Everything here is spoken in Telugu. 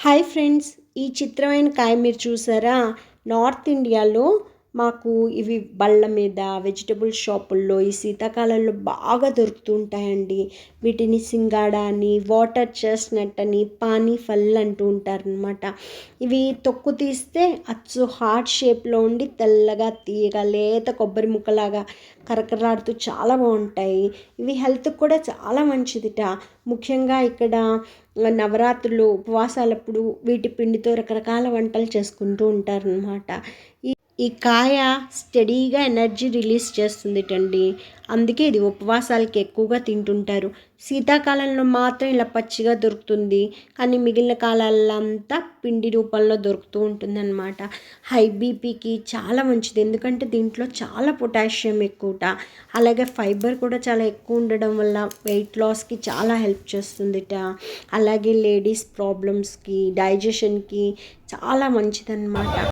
హాయ్ ఫ్రెండ్స్, ఈ చిత్రమైన కాయ మీరు చూసారా? నార్త్ ఇండియాలో మాకు ఇవి బళ్ళ మీద వెజిటబుల్ షాపుల్లో ఈ శీతాకాలంలో బాగా దొరుకుతూ ఉంటాయండి. వీటిని సింగాడా అని, వాటర్ చెస్ట్నట్ అని, పానీ ఫల్ అంటూ ఉంటారనమాట. ఇవి తొక్కు తీస్తే అచ్చు హార్ట్ షేప్లో ఉండి తెల్లగా తీయగా లేత కొబ్బరి ముక్కలాగా కరకరలాడుతూ చాలా బాగుంటాయి. ఇవి హెల్త్కి కూడా చాలా మంచిదిట. ముఖ్యంగా ఇక్కడ నవరాత్రులు ఉపవాసాలప్పుడు వీటి పిండితో రకరకాల వంటలు చేసుకుంటూ ఉంటారనమాట. ఈ కాయ స్టడీగా ఎనర్జీ రిలీజ్ చేస్తుందిటండి. అందుకే ఇది ఉపవాసాలకి ఎక్కువగా తింటుంటారు. శీతాకాలంలో మాత్రం ఇలా పచ్చిగా దొరుకుతుంది, కానీ మిగిలిన కాలాల్లో అంతా పిండి రూపంలో దొరుకుతూ ఉంటుందన్నమాట. హై బీపీకి చాలా మంచిది, ఎందుకంటే దీంట్లో చాలా పొటాషియం ఎక్కువట. అలాగే ఫైబర్ కూడా చాలా ఎక్కువ ఉండడం వల్ల వెయిట్ లాస్కి చాలా హెల్ప్ చేస్తుందిట. అలాగే లేడీస్ ప్రాబ్లమ్స్కి, డైజెషన్కి చాలా మంచిదన్నమాట.